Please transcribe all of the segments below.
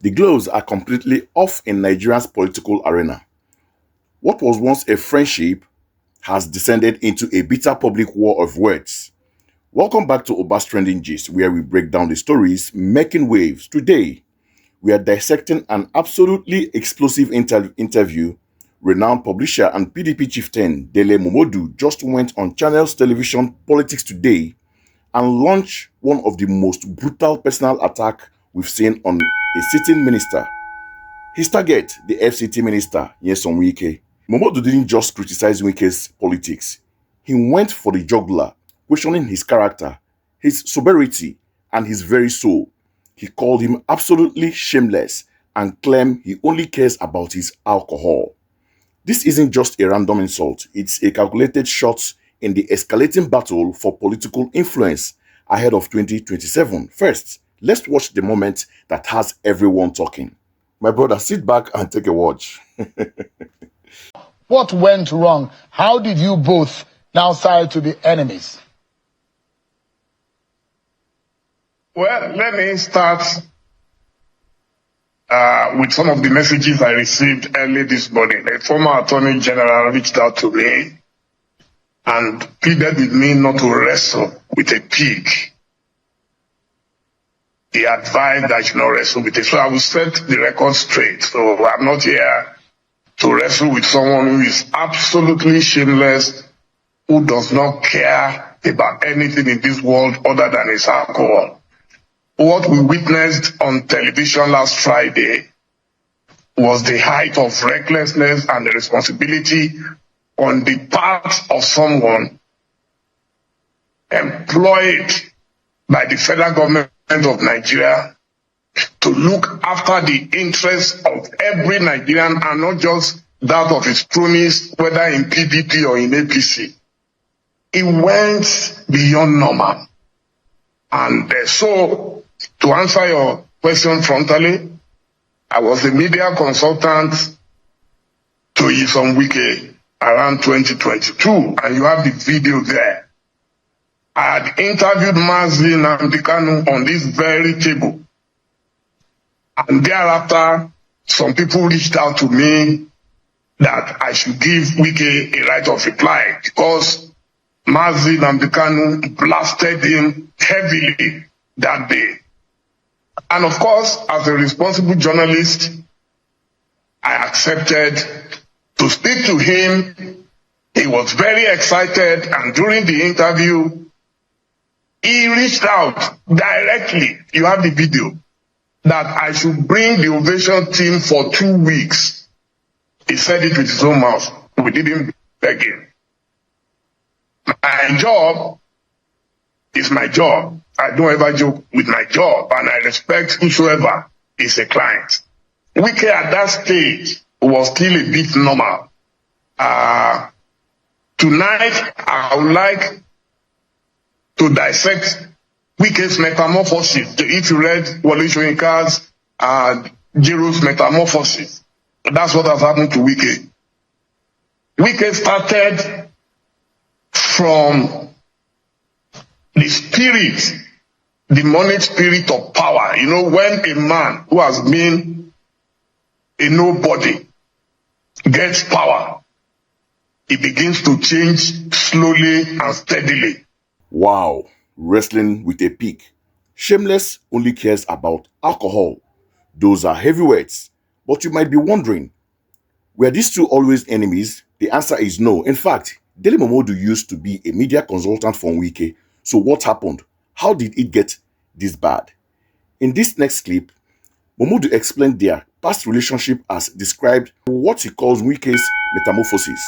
The gloves are completely off in Nigeria's political arena. What was once a friendship has descended into a bitter public war of words. Welcome back to Oba's Trending Gist, where we break down the stories making waves. Today, we are dissecting an absolutely explosive interview. Renowned publisher and PDP chieftain Dele Momodu just went on Channels Television Politics Today and launched one of the most brutal personal attack we've seen on a sitting minister. His target, the FCT Minister Nyesom Wike. Momodu didn't just criticize Wike's politics. He went for the jugular, questioning his character, his sobriety, and his very soul. He called him absolutely shameless and claimed he only cares about his alcohol. This isn't just a random insult, it's a calculated shot in the escalating battle for political influence ahead of 2027. First, let's watch the moment that has everyone talking. My brother, sit back and take a watch. What went wrong? How did you both now side to be enemies? Well, let me start with some of the messages I received early this morning. A former Attorney General reached out to me and pleaded with me not to wrestle with a pig. He advised that I should not wrestle with it. So I will set the record straight. So I'm not here to wrestle with someone who is absolutely shameless, who does not care about anything in this world other than his alcohol. What we witnessed on television last Friday was the height of recklessness and the responsibility on the part of someone employed by the federal government of Nigeria to look after the interests of every Nigerian and not just that of his cronies, whether in PDP or in APC. It went beyond normal. And so, to answer your question frontally, I was the media consultant to Nyesom Wike around 2022, and you have the video there. I had interviewed Mazi Nnamdi on this very table. And thereafter, some people reached out to me that I should give Wike a right of reply because Mazi Nnamdi blasted him heavily that day. And of course, as a responsible journalist, I accepted to speak to him. He was very excited, and during the interview, he reached out directly. You have the video. That I should bring the Ovation team for 2 weeks. He said it with his own mouth. We didn't beg him. My job is my job. I don't ever joke with my job, and I respect whosoever is a client. Wike at that stage was still a bit normal. Tonight, I would like to dissect Wike's metamorphosis. If you read Wole Soyinka's Jiro's metamorphosis, that's what has happened to Wike. Wike started from the spirit, demonic spirit of power. You know, when a man who has been a nobody gets power, he begins to change slowly and steadily. Wow, wrestling with a pig. Shameless only cares about alcohol. Those are heavyweights. But you might be wondering, were these two always enemies? The answer is no. In fact, Dele Momodu used to be a media consultant for Wike. So what happened? How did it get this bad? In this next clip, Momodu explained their past relationship as described what he calls Wike's metamorphosis,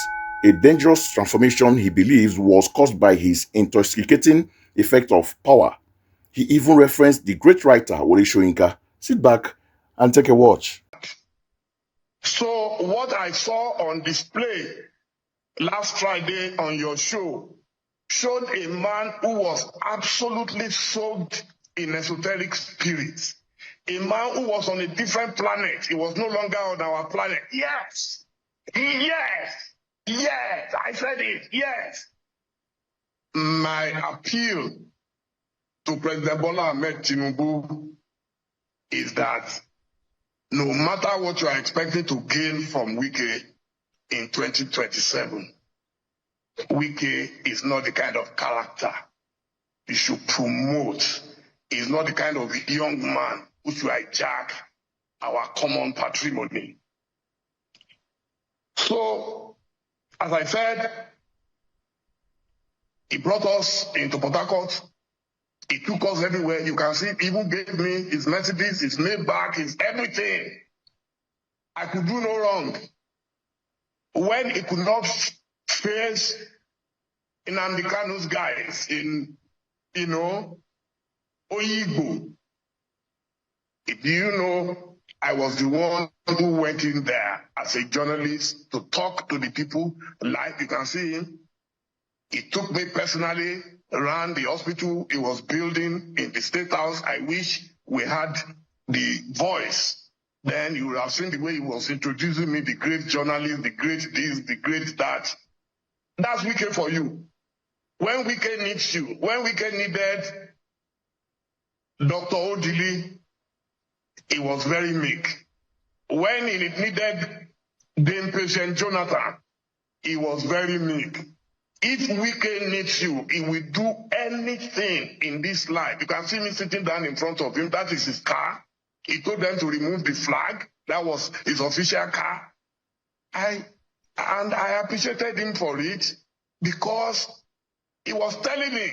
a dangerous transformation he believes was caused by his intoxicating effect of power. He even referenced the great writer Wole Soyinka. Sit back and take a watch. So what I saw on display last Friday on your show showed a man who was absolutely soaked in esoteric spirits. A man who was on a different planet. He was no longer on our planet. Yes! Yes! Yes! I said it. Yes! My appeal to President Bola Tinubu is that no matter what you are expecting to gain from Wike in 2027, Wike is not the kind of character you should promote. He's not the kind of young man who should hijack our common patrimony. So, as I said, he brought us into Port Harcourt. He took us everywhere. You can see, he even gave me his Mercedes, his Maybach, his everything. I could do no wrong. When he could not face Nnamdi Kanu's guys in, Oyigbo. Do you know, I was the one who went in there as a journalist to talk to the people live. You can see him. He took me personally around the hospital he was building in the State House. I wish we had the voice. Then you would have seen the way he was introducing me, the great journalist, the great this, the great that. That's Wike for you. When Wike needs you, when Wike needed Dr. Odili, he was very meek. When he needed the impatient Jonathan, he was very meek. If Wike needs you, he will do anything in this life. You can see me sitting down in front of him. That is his car. He told them to remove the flag. That was his official car. I appreciated him for it because he was telling me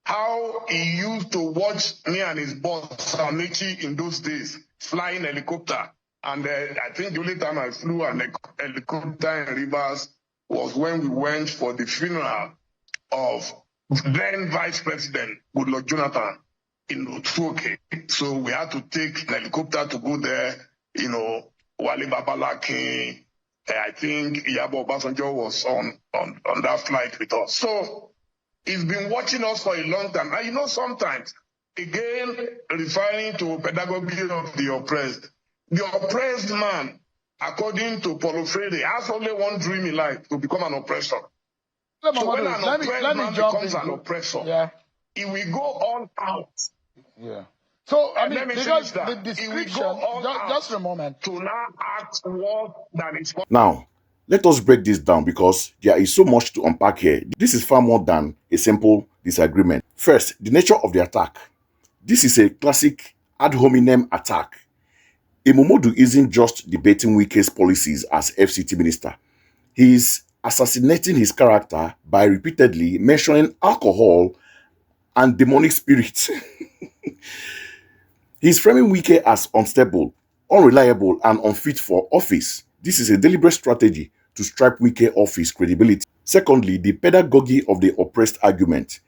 how he used to watch me and his boss, Amici, in those days, flying helicopter. And I think the only time I flew an helicopter in Rivers was when we went for the funeral of then Vice President Goodluck Jonathan in Otuoke. So we had to take an helicopter to go there, Wale Babalaki. I think Iyabo Obasanjo was on that flight with us. So he's been watching us for a long time. And sometimes, again, referring to pedagogy of the oppressed man, according to Paulo Freire, has only one dream in life, to become an oppressor. So when an oppressed man becomes an oppressor, he will go all out. Yeah. So, because the description, just a moment. To now act what that is. Now, let us break this down because there is so much to unpack here. This is far more than a simple disagreement. First, the nature of the attack. This is a classic ad hominem attack. Momodu isn't just debating Wike's policies as FCT minister. He is assassinating his character by repeatedly mentioning alcohol and demonic spirits. He's framing Wike as unstable, unreliable, and unfit for office. This is a deliberate strategy to strip Wike of his credibility. Secondly, the pedagogy of the oppressed argument.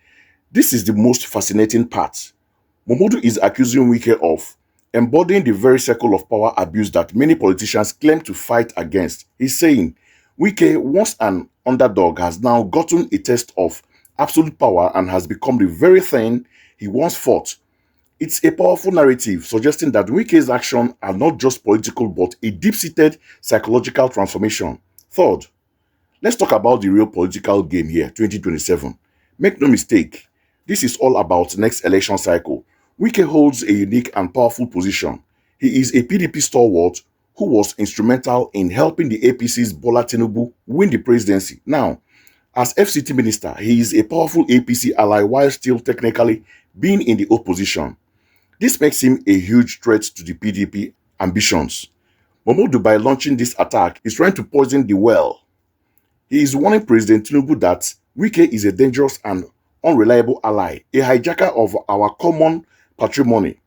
This is the most fascinating part. Momodu is accusing Wike of embodying the very circle of power abuse that many politicians claim to fight against. He's saying Wike, once an underdog, has now gotten a taste of absolute power and has become the very thing he once fought. It's a powerful narrative suggesting that Wike's actions are not just political but a deep-seated psychological transformation. Third, let's talk about the real political game here, 2027. Make no mistake, this is all about next election cycle. Wike holds a unique and powerful position. He is a PDP stalwart who was instrumental in helping the APC's Bola Tinubu win the presidency. Now, as FCT minister, he is a powerful APC ally while still technically being in the opposition. This makes him a huge threat to the PDP ambitions. Momodu, by launching this attack, is trying to poison the well. He is warning President Tinubu that Wike is a dangerous and unreliable ally, a hijacker of our common patrimony,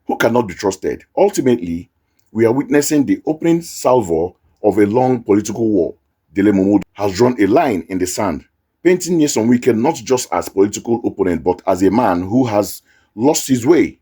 who cannot be trusted. Ultimately, we are witnessing the opening salvo of a long political war. Dele Momodu has drawn a line in the sand, painting Nyesom Wike not just as political opponent but as a man who has lost his way.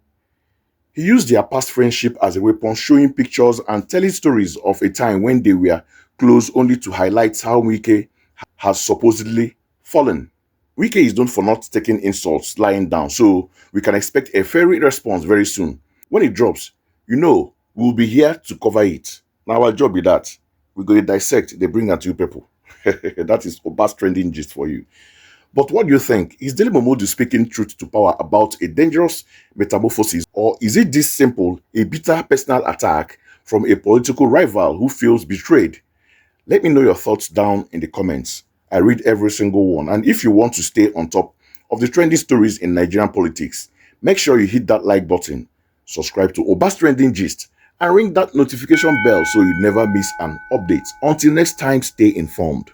He used their past friendship as a weapon, showing pictures and telling stories of a time when they were close, only to highlight how Wike has supposedly fallen. Wike is known for not taking insults lying down, so we can expect a fiery response very soon. When it drops, we'll be here to cover it. Now our job is that we're going to dissect, they bring that to you people. That is Oba's trending gist for you. But what do you think? Is Dele Momodu speaking truth to power about a dangerous metamorphosis, or is it this simple, a bitter personal attack from a political rival who feels betrayed? Let me know your thoughts down in the comments. I read every single one. And if you want to stay on top of the trending stories in Nigerian politics, make sure you hit that like button, subscribe to Obas Trending Gist, and ring that notification bell so you never miss an update. Until next time, stay informed.